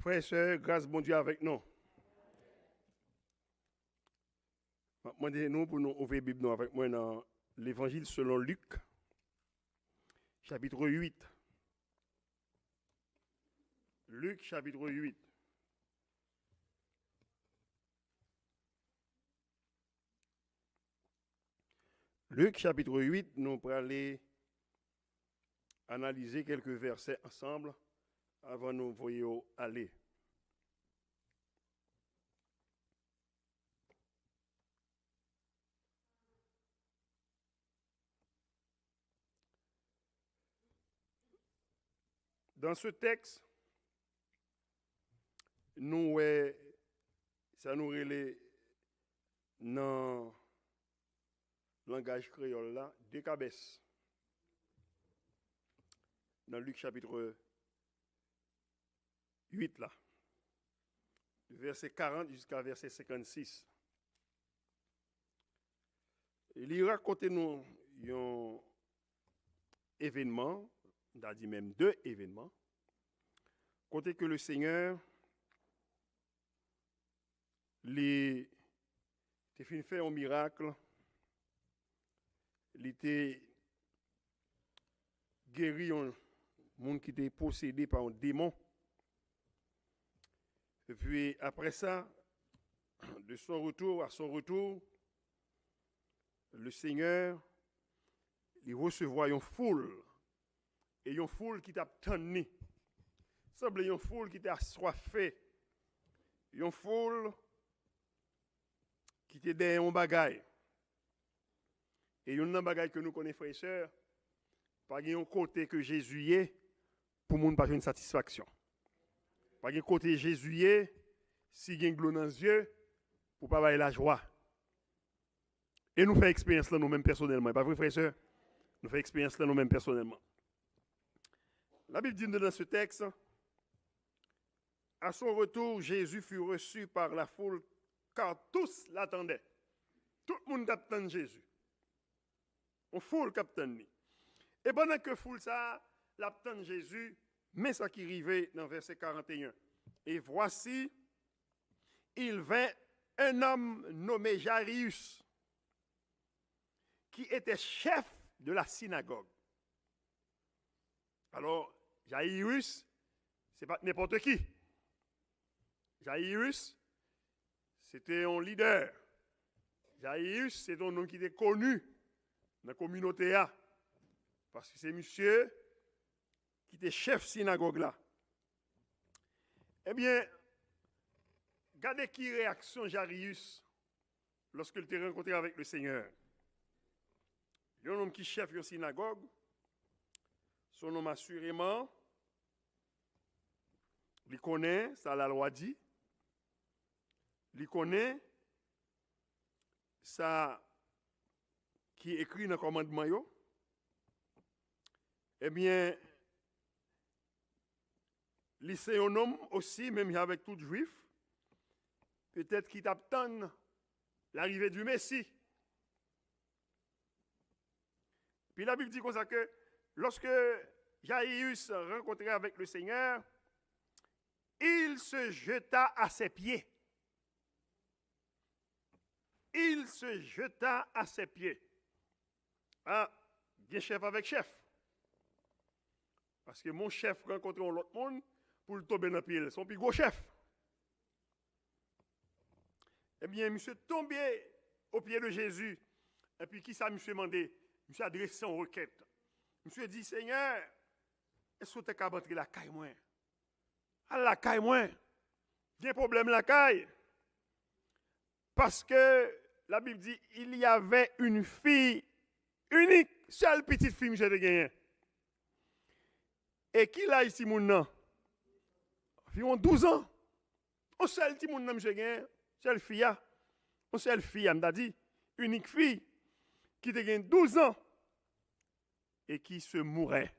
Frères et sœurs, grâce bon Dieu avec nous. Demandez-nous pour nous ouvrir la Bible avec moi dans l'Évangile selon Luc, chapitre 8. Luc, chapitre 8. Luc, chapitre 8, nous allons aller analyser quelques versets ensemble avant de nous voyons aller. Dans ce texte, nous ça nous relève dans le langage créole là, deux cabesses. Dans Luc chapitre 8 là, verset 40 jusqu'à verset 56. Il raconte nous un événement, on a dit même deux événements, côté que le Seigneur il a fait un miracle, il a guéri un monde qui était possédé par un démon. Et puis après ça, de son retour à son retour, le Seigneur il recevait une foule. Et une foule qui t'a tanné. Il semble une foule qui t'a assoiffé. Une foule qui était derrière un bagaille. Et une bagaille que nous connaissons, frères et sœurs, pas un côté que Jésus y est pour nous pas une satisfaction. Pas un côté Jésus y est si il y a une gloire dans les yeux pour pas avoir la joie. Et nous faisons expérience là nous-mêmes personnellement. Pas vrai, frères et sœurs? Nous faisons expérience là nous-mêmes personnellement. La Bible dit dans ce texte, à son retour, Jésus fut reçu par la foule car tous l'attendaient. Tout le monde attend Jésus. On foule capitaine. Et pendant que foule ça, l'attend Jésus, mais ça qui arrivait dans verset 41. Et voici, il vint un homme nommé Jairus, qui était chef de la synagogue. Alors, Jairus, ce n'est pas n'importe qui. Jairus, c'était un leader. Jairus, c'est un nom qui était connu dans la communauté. Parce que c'est monsieur qui était chef de synagogue là. Eh bien, regardez qui réaction Jairus lorsqu'il était rencontré avec le Seigneur. Il y a un homme qui est chef de synagogue. Son nom assurément, il connaît, ça la loi dit, il connaît ça qui est écrit dans le commandement. Eh bien, c'est un homme aussi, même avec tout juif, peut-être qui t'attend l'arrivée du Messie. Puis la Bible dit comme ça que lorsque Jairus rencontrait avec le Seigneur, il se jeta à ses pieds. Il se jeta à ses pieds. Ah, bien chef avec chef. Parce que mon chef rencontrait l'autre monde pour le tomber dans le pied. Son plus gros chef. Eh bien, monsieur tombé au pied de Jésus. Et puis, qui ça, monsieur demandé? Monsieur a adressé une requête. Monsieur dit, Seigneur, est-ce que tu es capable d'entrer la caille moins? À la caille moins. Il y a un problème la caille. Parce que la Bible dit, il y avait une fille unique, seule petite fille, monsieur de gagné. Et qui l'a ici, mon nom? Environ 12 ans. On seul petit mon nom, monsieur gagné. Seule fille. On seule fille, on m'a dit, unique fille, qui te gagne 12 ans. Et qui se mourait.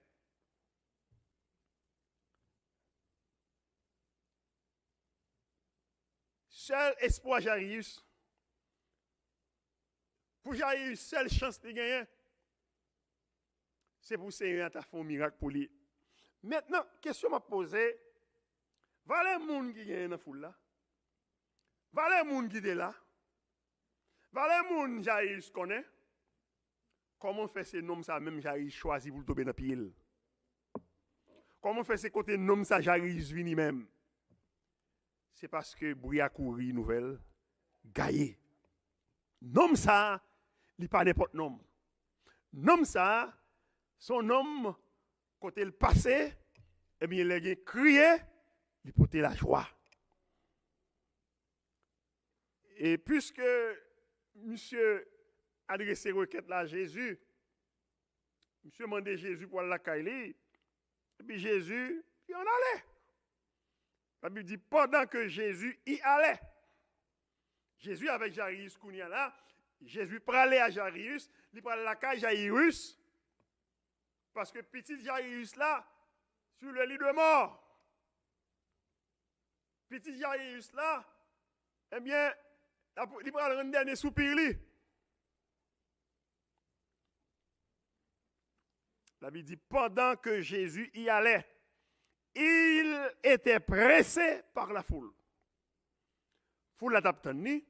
Seul espoir Jairus. Pour Jairus, seule chance de gagner, c'est pour Seigneur t'a fait un miracle pour lui. Maintenant, question m'a posée, Valè moun qui gagne dans foule là. Valè moun qui est là. Valè moun Jairus connaît. Comment fait ce nom ça même Jairus choisi pour tomber dans pied? Comment fait ce côté nom ça Jairus vini même? C'est parce que Bouya couri nouvelle gaillé. Nom ça, il pas n'importe nom. Nom ça, son nom côté le passé, eh bien il a crié, il portait la joie. Et puisque monsieur adressé requête là à Jésus, monsieur demandé Jésus pour la caille, et puis Jésus, il en allait. La Bible dit pendant que Jésus y allait. Jésus avec Jairus Kounia là, Jésus parlait à Jairus, il parlait à la caille Jairus, parce que petit Jairus là, sur le lit de mort, petit Jairus là, eh bien, il prend le dernier soupir. La Bible dit, pendant que Jésus y allait, il était pressé par la foule. Foule la tape tenu,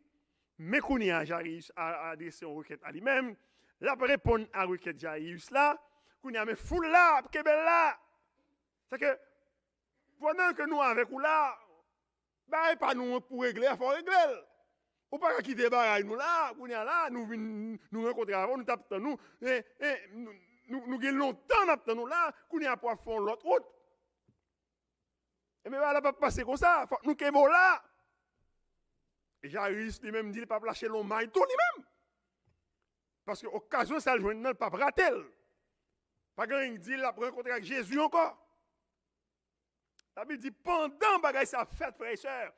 mais Kounia Jairus a adressé une requête à lui-même. La répond à la requête Jairus là, Kounia mais foule là, kebel là. C'est que pendant que nous avec ou là, bah pas nous pour régler, il faut régler. Ou pas quitter bagaille nous là, Kounia là, nous rencontrer avant, nous tape nous, nous gagnons longtemps d'attendre nous là, Kounia pour faire l'autre route. Et mais là pas passer comme ça, faut nous kebo là. Et Jairus lui-même dit, il ne pas lâcher l'homme maille tout lui-même. Parce que l'occasion, ça le joint dans le pape ratel. Pas grand il dit, il a rencontré avec Jésus encore. La Bible dit, pendant que ça fait, frères et sœurs,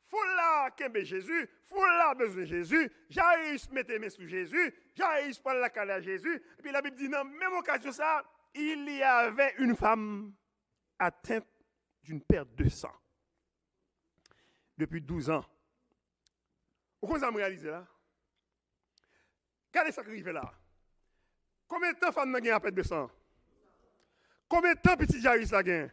faut là qu'aimer Jésus, faut là besoin de Jésus. Jairus mettait mes sous Jésus, Jairus parle la calée à Jésus. Et puis la Bible dit, dans la même occasion, ça, il y avait une femme atteinte d'une perte de sang. Depuis 12 ans. Pourquoi ça me réalise là? Regardez ça qui arrive là. Combien de temps femme n'a gagné à perte de sang? Combien de temps petit Jairus la gagné?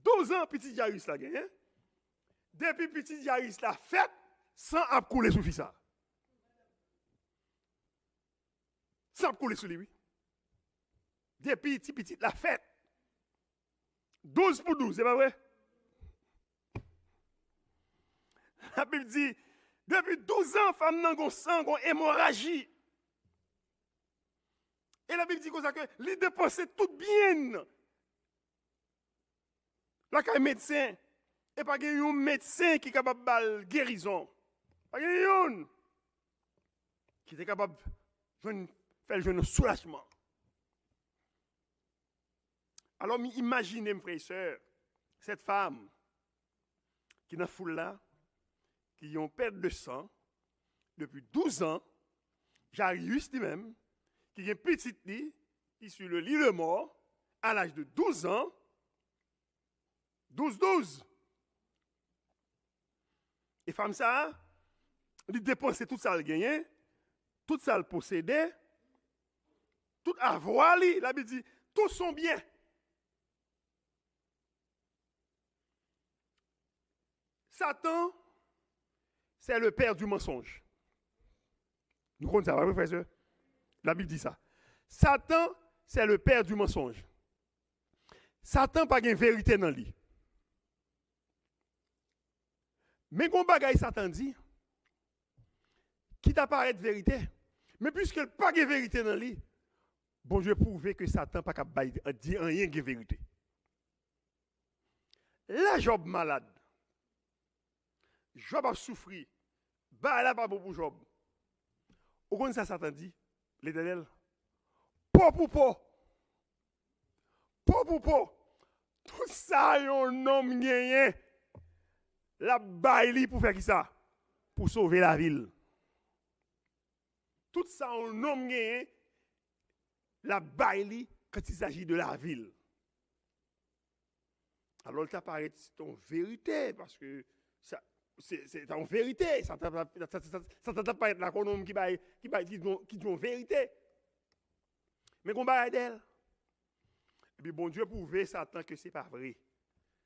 12 ans petit Jairus la gagné. Depuis petit Jairus la fait, sang a coulé sous fils. Sang a coulé sous lui, oui. Depuis petit la fait. 12 pour 12, c'est pas vrai? La Bible dit, depuis 12 ans, femme n'a pas sang, n'a hémorragie. Et la Bible dit comme ça que les dépenser tout bien. Là, qu'il y a un médecin, et pas un médecin qui est capable de guérison. Pas un qui est capable de faire un soulagement. Alors, imaginez, mes frères et sœurs, cette femme qui est dans la foule là, qui ont perdu de sang depuis 12 ans, Jairus lui-même, qui est une petite lit, qui est sur le lit de mort, à l'âge de 12 ans, 12. Et femme ça, il dépensait tout ça le gagné, tout ça le possédait, tout avoir, la Bible dit, tout son bien. Satan, c'est le père du mensonge. Nous comprenons ça, professeur? La Bible dit ça. Satan, c'est le père du mensonge. Satan n'a pas de vérité dans lui. Mais quand bagaille Satan dit, qui t'apparaît de vérité, mais puisqu'il n'a pas de vérité dans lui, bon, je vais prouver que Satan n'a pas de dire rien de vérité. Là, Job malade. Job a souffert. Bah là, pas bon pour Job. Au contraire, ça Satan dit, l'Éternel, po. Tout ça, yon homme gagné. La baille pour faire qui ça? Pour sauver la ville. Tout ça, un homme gagné. La baille quand il s'agit de la ville. Alors, il t'apparaît, c'est en vérité, parce que ça, c'est en vérité. Ça ne t'a pas être l'économe qui dit en vérité. Mais qu'on va d'elle. Et puis bon Dieu prouve Satan que ce n'est pas vrai.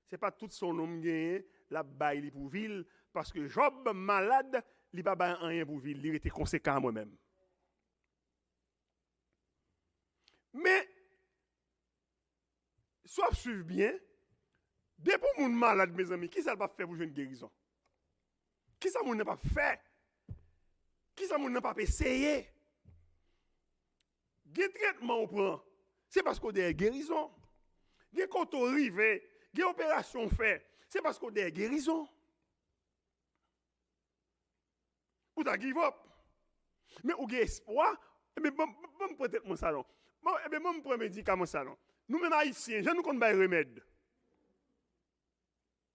Ce n'est pas tout son homme gagné, la baille pour ville, parce que Job malade, il n'a pas rien pour ville, il était conséquent à moi-même. Mais, soit suivre bien, dès pour mon malade, mes amis, qui ça va faire pour jouer une guérison? Qui ça n'a pas fait? Qui ça n'a pas essayé? Quel traitement on prend? C'est parce qu'on a des guérisons. Quel quand on arrive, quelle opération fait? C'est parce qu'on a des guérisons. Ou t'as give up. Mais ou espoir, mais bon peut-être mon salon. Bon, eh bien, moi, je prends médicament salon. Nous-mêmes haïtiens, je nous compte pas remède.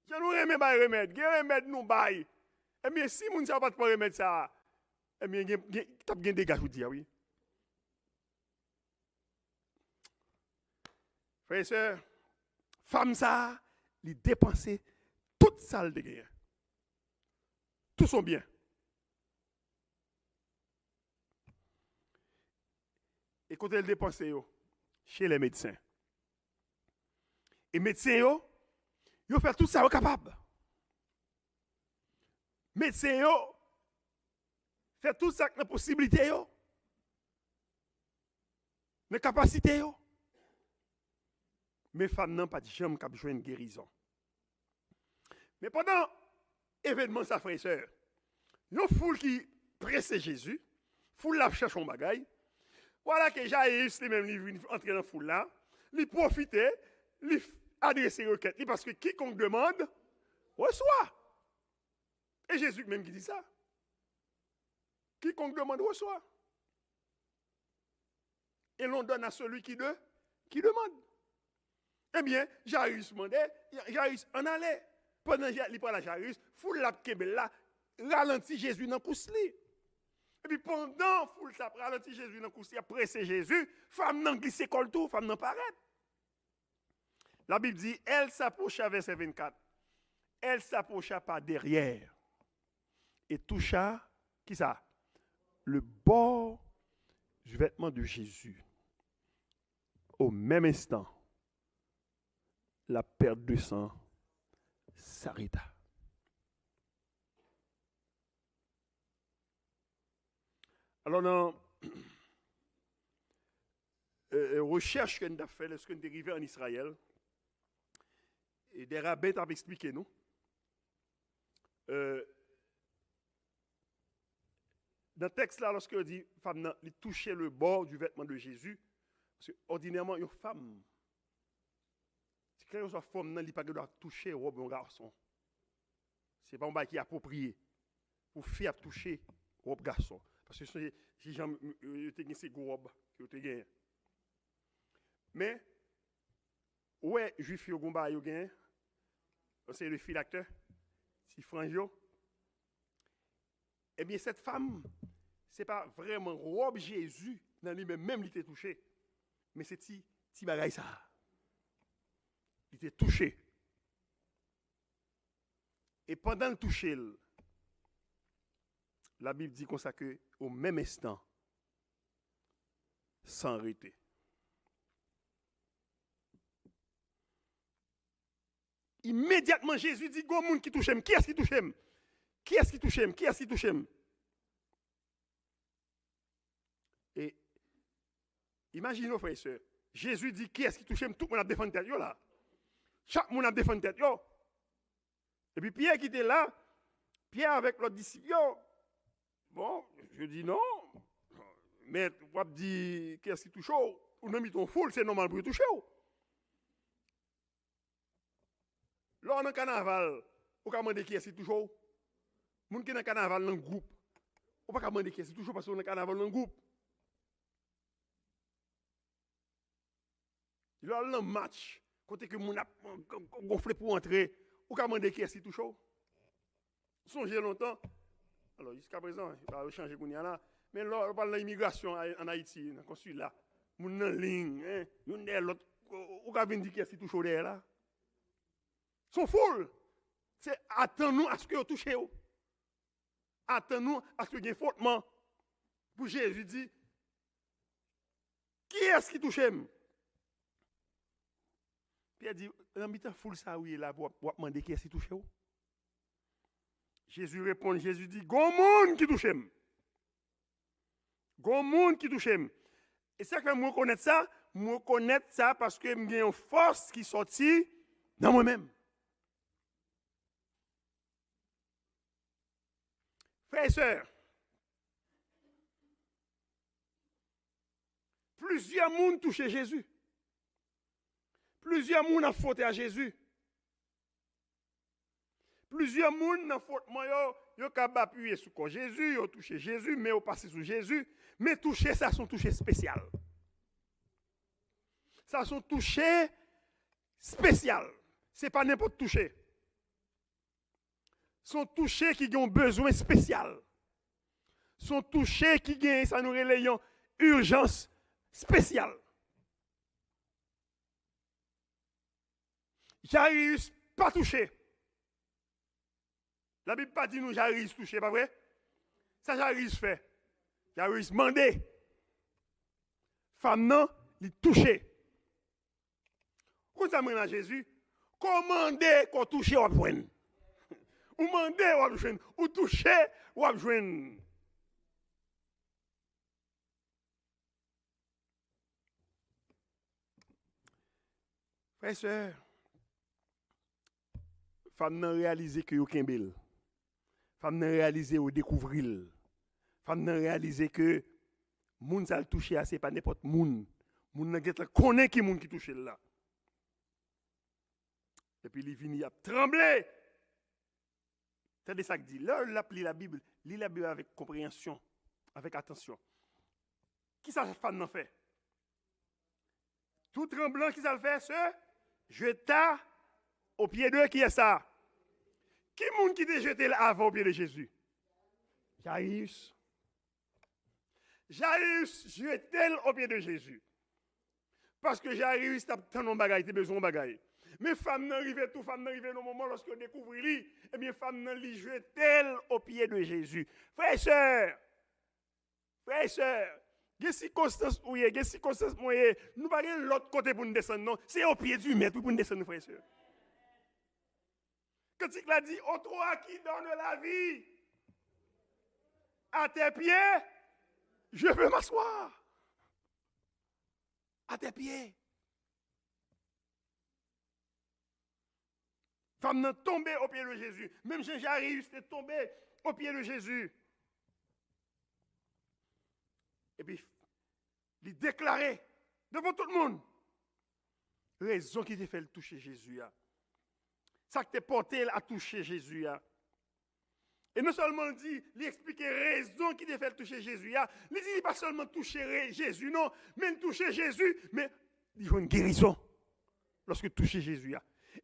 Je nous remets pas remède. Quel remède nous bail? Eh bien, si nous ne savons pas de remède ça, eh bien, tu as bien des gars, je vous dis, oui. Frères et sœurs, femme ça, il dépenser toute salle de guerre. Tout son bien. Et quand elle dépense chez les médecins. Et les médecins, ils font tout ça au capable. Les médecins, font tout ça avec la possibilité, la capacité. Mais les femmes n'ont pas de jambe qui ont une guérison. Mais pendant l'événement, ça frère et sœur, il y a une foule qui presse Jésus, foule la cherche son bagaille. Voilà que Jaïs, les mêmes livres, entrer dans la foule là, il profitait, il adressait les requêtes, parce que quiconque demande, reçoit. Et Jésus même qui dit ça. Quiconque demande, reçoit. Et l'on donne à celui qui demande. Eh bien, Jaïs demandait, Jaïs en allait. Pendant qu'il prend la Jaïs, foule la kebel là, ralentit Jésus dans le cousli. Et puis pendant foule ça ralentit Jésus dans le cousli, après c'est Jésus, femme nan glisse colle tout, femme nan paraît. La Bible dit, elle s'approcha, verset 24. Elle s'approcha par derrière et toucha, qui ça? Le bord du vêtement de Jésus. Au même instant, la perte de sang s'arrêta. Alors, dans recherche qu'on a fait lorsqu'on est arrivé en Israël, et des rabbins t'ont expliqué nous, dans le texte là, lorsqu'on dit femme il touchait le bord du vêtement de Jésus, parce que ordinairement, une femme, si quelqu'un soit femme, il ne doit pas toucher robe d'un garçon. Ce n'est pas un bail qui est approprié. Pour faire toucher robe garçon. Parce que si j'en ai ces robes que tu gagné. Mais, ouais, juif yo gomba yo gagné. C'est le phylacteur, si franjo. Eh bien, cette femme, ce n'est pas vraiment robe Jésus dans lui-même, même il était touché. Mais c'est petit bagaille ça. Il était touché. Et pendant le toucher, la Bible dit comme ça que au même instant, sans arrêter. Immédiatement, Jésus dit, go moun qui touche. Qui est-ce qui touche? Qui est-ce qui touche? Qui est-ce qui touche? Et imaginez, frères et sœurs, Jésus dit, qui est-ce qui touche? Tout le monde a défendu tête, là. Chaque monde a défendu tête, yo. Et puis Pierre qui était là, Pierre avec l'autre disciple, bon, je dis non, mais on dit, qui est-ce qui touche? Ou non, mis ton foule, c'est normal pour toucher. Là, on est en carnaval, on peut demander qui est-ce qui touche. Les gens qui sont en carnaval dans le groupe, on ne peut pas demander qui est-ce qui touche parce qu'on est en carnaval dans le groupe. Là, dans le match, côté que mon a gonflé pour entrer, on peut demander qui est-ce qui touche. Songez longtemps. Alors, jusqu'à présent, il va changer là. Mais là, on parle de l'immigration en Haïti, dans le consulat. Mon en ligne, on peut dire qui est-ce qui touche derrière là. Sont foules. C'est attends-nous à ce que vous touchez. Attends-nous à ce que vous ayez fautement. Pour Jésus dit, qui est-ce qui touche? Pierre dit, dans mi-temps foule ça oui là pour demander qui est touché. Jésus répond, Jésus dit, gon monde qui touche. Gon monde qui touche. Et c'est que moi connaître ça parce que j'ai une force qui sortit dans moi-même. Frères et sœurs, plusieurs monde touché Jésus. Plusieurs monde ont fauté à Jésus. Plusieurs monde ont fauté yo capable appuyer sur quoi Jésus, yo touché Jésus, mais yo passé sur Jésus, mais toucher ça sont touchés spécial. Ça sont touchés spécial. C'est pas n'importe toucher. Sont touchés qui ont besoin spécial. Sont touchés qui ont ça nous relayons urgence spéciale. Jairus pas touché. La Bible pas dit nous Jairus touché, pas vrai? Ça Jairus fait. Jairus mandé. Femme non, il touché. Quand ça mène à Jésus, commandez qu'on touche ou joindre. Ou mandez ou joindre, ou toucher ou joindre. Frères et sœurs, femme n'a réalisé que vous kembel. Femme n'a réalisé ou découvrir. Femme n'a réalisé que moun ça le toucher c'est pas n'importe moun. Moun n'a pas connaît qui moun qui touche là. Et puis il vient à trembler. C'est ça que dit. Là, il lit la Bible avec compréhension, avec attention. Qui ça femme n'a fait? Tout tremblant qui ça le fait, ce jeta au pied d'eux qui est ça. Qui moun qui t'a jeté avant au pied de Jésus? Jairus. Jairus jeté au pied de Jésus. Parce que Jairus t'a tant de bagaille, t'as besoin de bagaille. Mais femme n'arrive tout, femme n'arrive au moment lorsque découvre lui, eh bien femme n'a li jeté au pied de Jésus. Frères et sœurs, il y a circonstances où il y a circonstances où nous pas l'autre côté pour nous descendre non, c'est au pied du maître pour nous descendre frères et sœurs. Quand il a dit au toi qui donne la vie à tes pieds, je veux m'asseoir. À tes pieds. Femme n'a tombé au pied de Jésus. Même Jairus est tombé au pied de Jésus. Et puis, il déclarait devant tout le monde raison qui t'a fait le toucher Jésus. Ça qui t'a porté à toucher Jésus. Et non seulement il dit, il explique raison qui t'a fait le toucher Jésus. Il dit pas seulement toucher Jésus, non, mais toucher Jésus, mais il faut une guérison lorsque tu touches Jésus.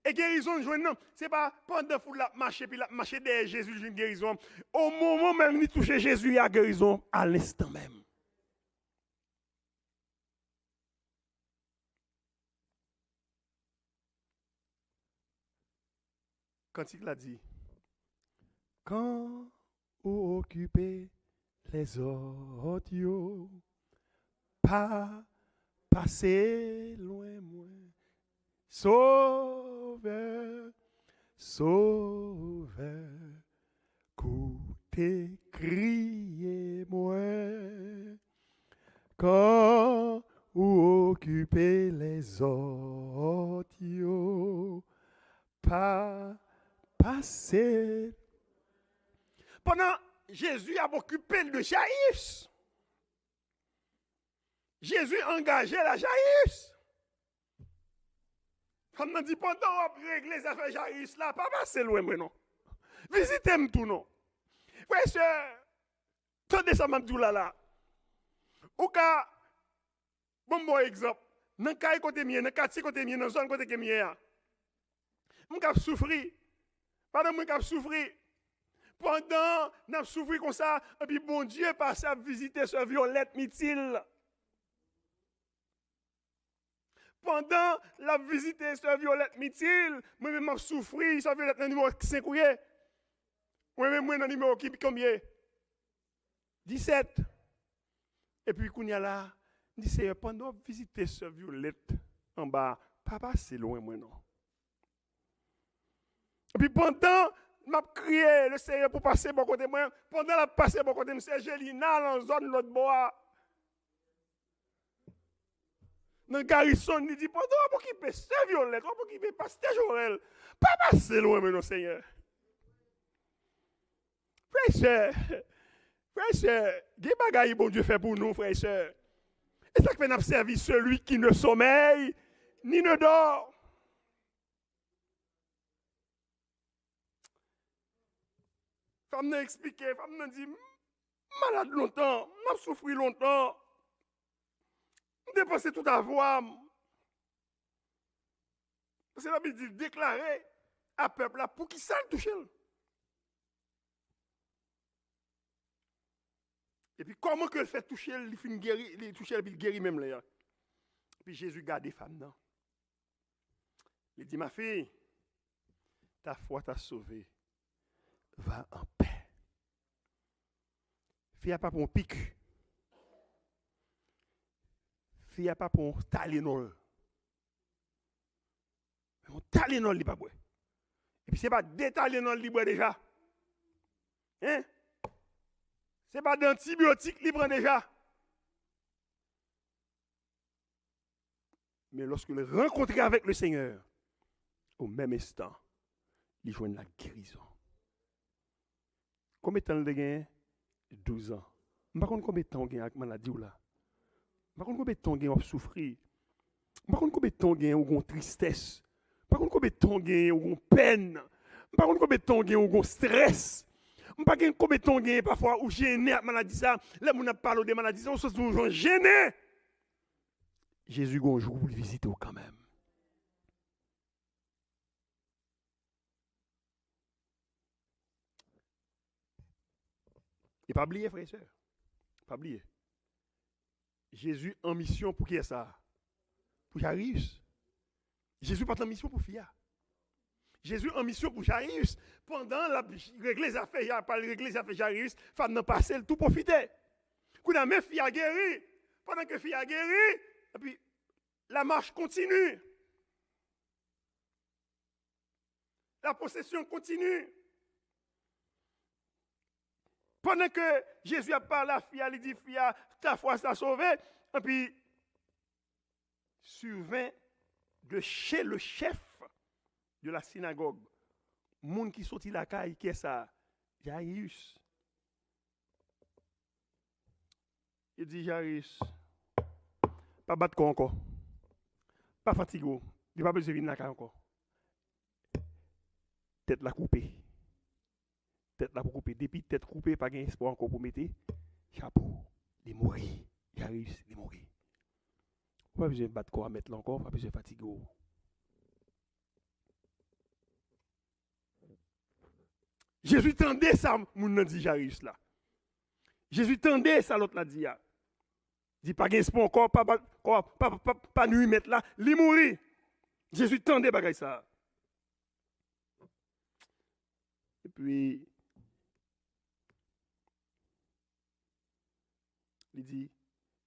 Et guérison, non, ce n'est pas pendant que la marcher, puis la marcher derrière Jésus, une guérison. Au moment même où il touche Jésus, il y a guérison à l'instant même. Quand il a dit, quand vous occupez les autres, pas passer loin, moi. Sauveur, sauveur, coûtez, criez-moi, quand vous occupez les autres, pas passer. Pendant Jésus a occupé de Jairus, Jésus engagé la Jairus. Comme on dit, pendant qu'on règle les affaires Jairus là, pas passer loin, non. Visitez-moi tout, non. Frère, sœur, tendez ça, m'abdou là. Ou ka, bon exemple, dans le cas côté mien, dans le quartier côté mien, dans la zone côté que mien, je suis souffrir. Pendant que je suis souffrir. Pendant que je souffrir comme ça, et puis bon Dieu passe à visiter ce Violette Mithil. Pendant la visite de Violette Mithil, moi-même je souffrir, ça Violette dans le numéro 5. Moi-même, dans le numéro qui combien? 17. Et puis, quand il y a là, dit c'est pendant visiter ce Violette en bas, Papa, c'est loin, moi, non. Et puis pendant, m'a crié le Seigneur pour passer bon côté moi. Pendant la passer bon côté, c'est Gélina dans la zone l'autre bois. Dans le garrison, il dit, pendant pour qu'il peut se violer, pour qu'il peut passer Jorel. Papa, c'est loin, mais non, Seigneur. Frère et sœur, des bagailles bon Dieu fait pour nous, frère et sœur. Et ça fait nous servir celui qui ne sommeille ni ne dort. Femme n'a expliqué, femme n'a dit, malade longtemps, m'a souffert longtemps, dépensé tout avoir. Parce que la Bible dit déclarer à peuple là pour qui ça le touche. Et puis comment que le fait toucher, il finit guéri, il touche, il guérit même là. Puis Jésus garde les femmes là. Il dit ma fille, ta foi t'a sauvée. Va en paix. Fille a pas pour un pic. Fille a pas pour un talénol. Un talénol il pas boire. Et puis c'est pas des talénol il boit déjà. Hein? C'est pas d'antibiotiques il prend déjà. Mais lorsque il rencontre avec le Seigneur, au même instant, il joue la guérison. Combien de temps il a gagné? 12 ans. Je ne sais pas combien de temps il a gagné avec la maladie. Je ne sais pas combien de temps il a souffert. Je ne sais pas combien de temps il a eu tristesse. Je ne sais pas combien de temps il a eu peine. Je ne sais pas combien de temps il a eu stress. Je ne sais pas combien de temps il a parfois ou gêné avec la maladie. Là, on a parlé de maladie, on se dit gêné. Jésus a un jour pour le visiter quand même. Et pas oublier, frère et sœur. Pas oublier. Jésus en mission pour qui est ça? Pour Jairus. Jésus pas en mission pour Fia. Jésus en mission pour Jairus. Pendant la régler les affaires, pas régler les affaires Jairus, femme n'a passé le tout profiter. Quand la même fille a guéri, pendant que fille a guéri, et puis la marche continue. La possession continue. Pendant que Jésus a parlé à la fille, il dit, fille, ta foi t'a sauvé. Et puis, survint de chez le chef de la synagogue, monde qui sortit la caille, qui est ça? Jairus. Il dit, Jairus, pas battre encore. Pas fatigué. Il n'a pas besoin de venir la caille encore. Tête la coupée. Tête là pour couper. Depuis tête coupée, pas gain espoir encore pour mettre. Chapeau, il est mort. J'arrive, il est mort. Pas besoin de battre quoi à mettre là encore, pas besoin de fatiguer. Jésus tendait ça, mon dit Jairus là. Jésus tendait ça, l'autre l'a dit. Dit pas gain espoir encore, pas nuit mettre là, il est mort. Jésus tendait bagay ça. Et puis, il dit,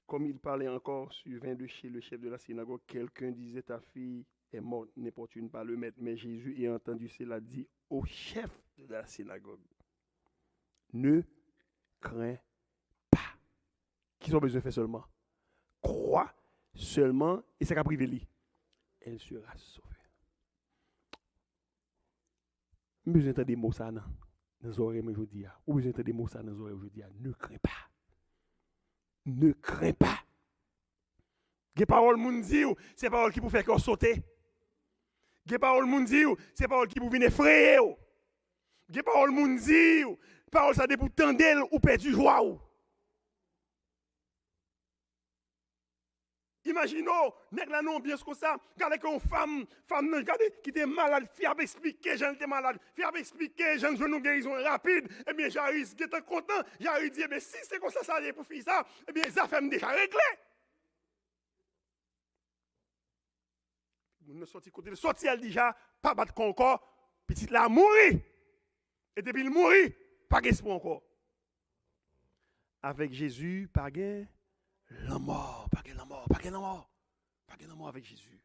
comme il parlait encore, survint de chez le chef de la synagogue, quelqu'un disait, ta fille est morte, n'importune pas le mettre. Mais Jésus, ayant entendu cela, dit au chef de la synagogue, ne crains pas. Qu'ils ont besoin de faire seulement? Crois seulement, et c'est qu'à priver lui. Elle sera sauvée. Vous besoin d'entendre des mots ça dans les oreilles aujourd'hui. Vous besoin d'entendre des mots ça dans les oreilles aujourd'hui. Ne crains pas. Ne crains pas. Les paroles moun dit, c'est paroles qui pour faire qu'on saute. Les paroles moun dit, c'est paroles qui pour venir effrayer. Les paroles moun dit, paroles ça pour tendre ou perdre joie. Imaginons, nèg la non bien comme ça, regardez qu'on femme regardez qui était malade, fiable expliquer, j'en était malade, fiable expliquer, j'en veux une guérison rapide, eh bien Jairus qui était content, Jairus dit mais si c'est comme ça allait pour faire ça, eh bien ça fait déjà réglé. Nous sorti côté sorti elle déjà pas battre encore, petite là mourir. Et depuis il mourit, pas d'espoir encore. Avec Jésus, pas gain la mort, pas gain la mort, pas gain la mort. Pas gain la mort avec Jésus.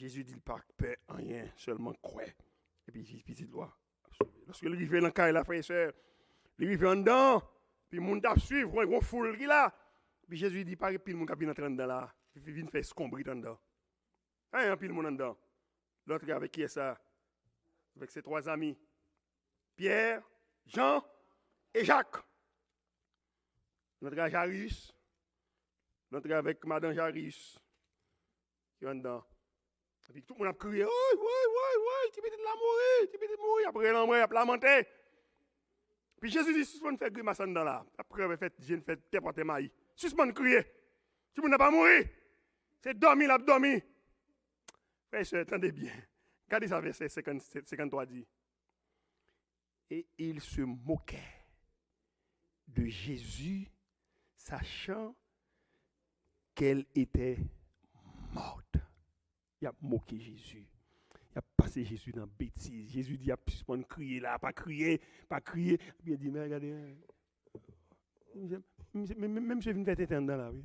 Jésus dit, il pas peur rien, seulement croire. Et puis, il dit, petite loi. Lorsque il arrive dans le cas, la frère et soeur, il arrive en dedans, puis le monde a suivre, une foule qui là. Puis Jésus dit, pas que le monde qui vient entrer dedans là, il vient faire scombrer dedans. Hein, puis le monde en dedans. L'autre avec qui est ça? Avec ses 3 amis. Pierre, Jean et Jacques. Notre gars Jairus. Notre gars avec Madame Jairus. Qui est en dedans. Et puis tout le monde a crié, oui, tu peux mourir. Après, l'homme a lamenté. Puis Jésus dit, suspend faire grimace en dedans là. Après, il fait, j'ai fait terre par tes mailles. Suspend crier. Tout le monde n'a pas mouru. C'est dormi, il a dormi. Frère et soeur, attendez bien. Regardez ça, verset 53 dit. Et il se moquait de Jésus, sachant qu'elle était morte. Il a moqué Jésus. Il a passé Jésus dans la bêtise. Jésus dit, il a pu crier là, pas crier. Puis il dit, mais regardez, même je viens de faire dans la vie.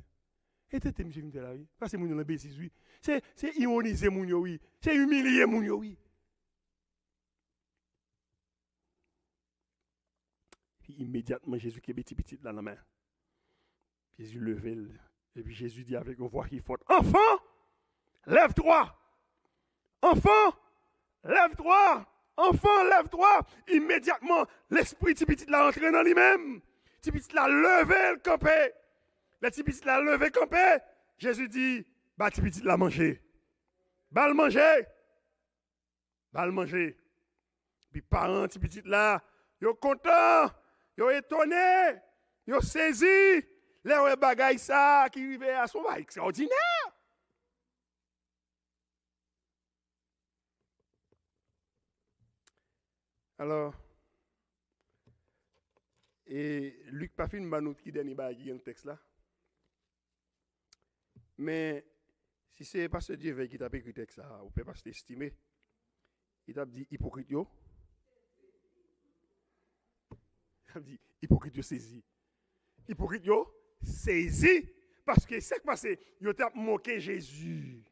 Et tu es venu faire la vie. Parce que c'est mon bêtise, oui. C'est ironiser mon oui. C'est humilier mon oui. Puis immédiatement, Jésus qui est petit dans la main. Jésus levait. Et puis Jésus dit avec une voix qui est forte, enfant, lève-toi. Enfant, lève-toi. Enfant, lève-toi. Immédiatement, l'esprit petit l'a entré dans lui-même. Petit l'a levé le campé. Le petit l'a levé le campé. Jésus dit, bah petit l'a mangé. Bah le manger. Bah le manger. Puis parents petit là, ils sont contents. Ils sont étonnés. Ils sont saisis. Les bagailles ça qui arrivait à son extraordinaire. Alors, et Luc pas fait une manoute qui dernier bail dans le texte là. Mais si c'est pasteur Dieu qui t'a écrit le texte là, ou peut pas t'estimer. Il t'a dit hypocrite yo. Il t'a dit hypocrite yo saisi. Hypocrite yo saisi parce que c'est passé, il t'a moqué Jésus.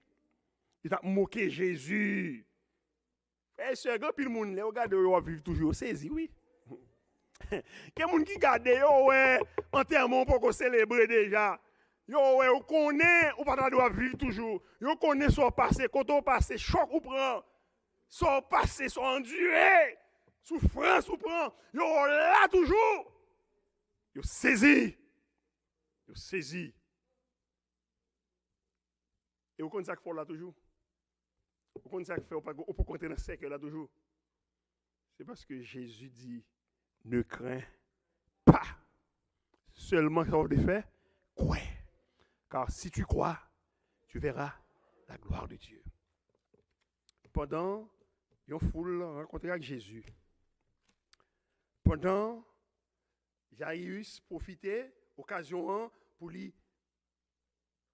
Il t'a moqué Jésus. Et ce gars puis le monde là regarde yo vivre toujours saisi oui. Quel monde qui garde yo ouais enterrement pour qu'on célébrer déjà. Yo ouais on connaît ou pas doit vivre toujours. Yo connaît son passé, quand on passe choc ou prend. Son passé, son enduré, souffrance ou prend. Yo là toujours. Yo saisi. Yo saisi. Et vous connaissez ça qu'il faut là toujours. Vous connaissez ça qu'il fait, on peut compter dans ce cercle là toujours. C'est parce que Jésus dit, ne crains pas. Seulement ça va faire, crois. Car si tu crois, tu verras la gloire de Dieu. Pendant, une foule rencontrée avec Jésus. Pendant, Jairus profitait, occasion pour lui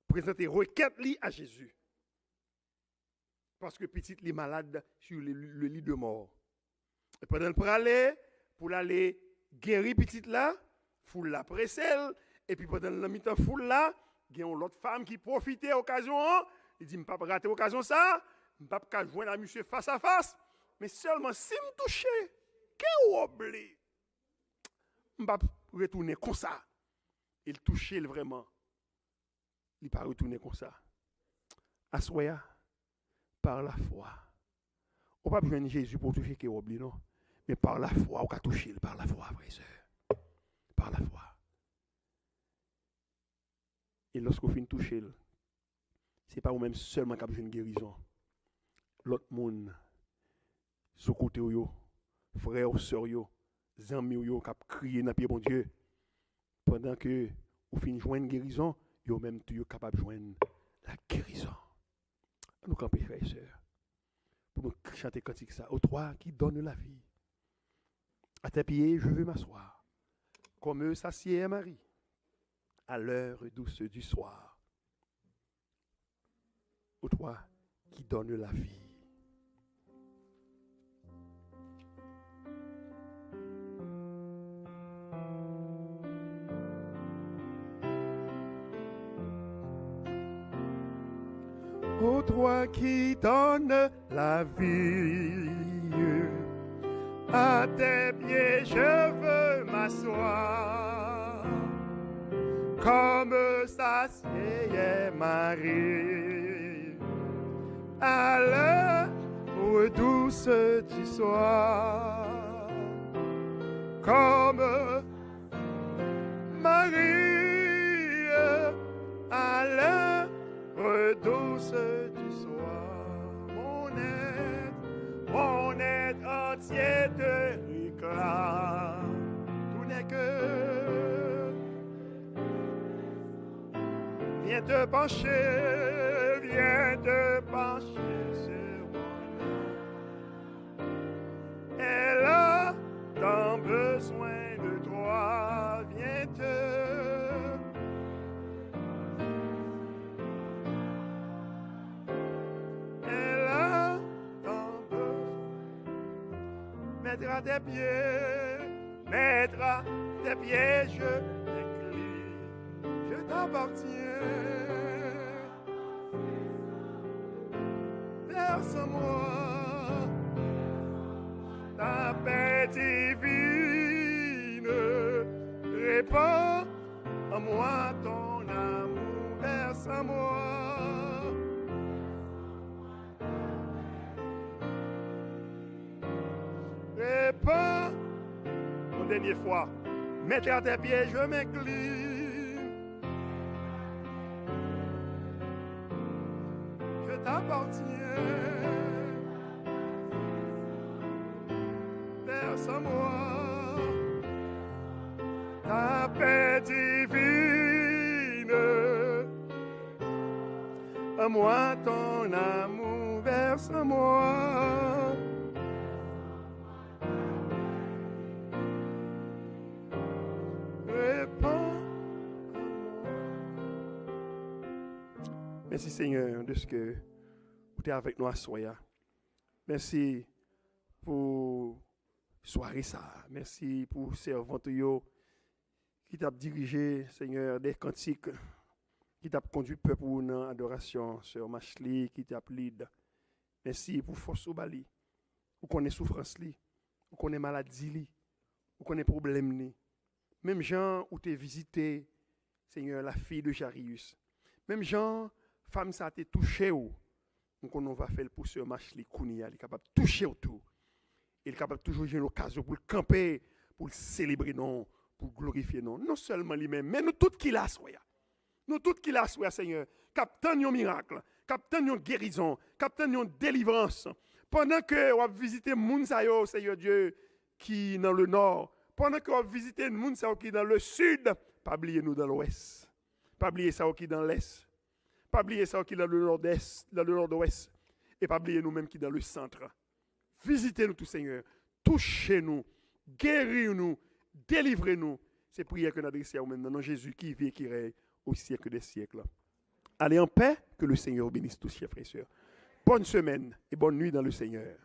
présenter requête à Jésus. Parce que petit est malade sur le lit de mort. Et pendant le aller, pour aller guérir petit là, foule la presselle, et puis pendant le mi-temps foule là, il y a une autre femme qui profitait occasion, il dit, je ne peux pas rater l'occasion ça, je ne peux pas joindre à monsieur face à face, mais seulement si je me touche, qu'est-ce que oublie? Je ne peux pas retourner comme ça. Il touchait vraiment. Il ne peut pas retourner comme ça. Assoya, par la foi. On ne peut pas joindre Jésus pour toucher qu'est-ce que oublie, non? Mais par la foi, on peut toucher par la foi, frère et sœur. Par la foi. Et lorsqu'on finit de toucher, ce n'est pas vous-même seulement qui avez une guérison. L'autre monde, ce côté, frère, sœur, amis, qui ont crié dans le pied de Dieu. Pendant que vous finissez de joindre une guérison, vous même capable de joindre la guérison. Nous campons, frères et sœurs, pour nous chanter cantique ça. Au toi qui donne la vie. À tes pieds, je veux m'asseoir, comme s'assied Marie, à l'heure douce du soir. Ô toi qui donne la vie. Ô toi toi qui donnes la vie. À tes pieds je veux m'asseoir, comme s'assied Marie, à l'heure douce du soir, comme Marie, à l'heure douce du soir. Mon être entier te réclame, tout n'est que viens te pencher sur mon âme. Elle a tant besoin de toi, viens te mettre à tes pieds, je m'incline, je t'appartiens. Verse-moi ta paix divine, répands en moi ton amour, verse-moi. Répands, une dernière fois, mettre à tes pieds, je m'incline. Je t'appartiens. Verse-moi ta paix divine, à moi ton amour, verse-moi. Merci Seigneur de ce que vous êtes avec nous à soya. Merci pour soirée ça. Merci pour servante qui t'a dirigé, Seigneur, des cantiques, qui t'a conduit le peuple dans l'adoration, Sœur Machli, qui t'a lead. Merci pour force au bali. Vous connaissez souffrance li, vous connaissez maladie li, vous connaissez problème li. Même Jean où t'es visité, Seigneur, la fille de Jarius. Même Jean, femme ça t'a touché ou. Donc on va faire pour ce match li kounia, il est capable de toucher autour. Il est capable de toujours jouer l'occasion pour le camper, pour le célébrer non, pour glorifier non. Non seulement lui-même, mais nous tous qui la soya. Nous tous qui la soya, Seigneur. Captain un miracle, captain une guérison, captain une délivrance. Pendant que on va visiter moun sa yo, Seigneur Dieu, qui dans le nord, pendant que on va visiter moun sa yo qui dans le sud, pas oublier nous dans l'ouest. Pas oublier ça qui dans l'est. Pas oublier ça qui dans le nord-est, dans le nord-ouest. Et pas oublier nous-mêmes qui dans le centre. Visitez-nous tout, Seigneur. Touchez-nous. Guéris-nous. Délivrez-nous. C'est prière que nous adressons à vous maintenant. Jésus qui vit et qui règne au siècle des siècles. Allez en paix. Que le Seigneur bénisse tous, chers frères et sœurs. Bonne semaine et bonne nuit dans le Seigneur.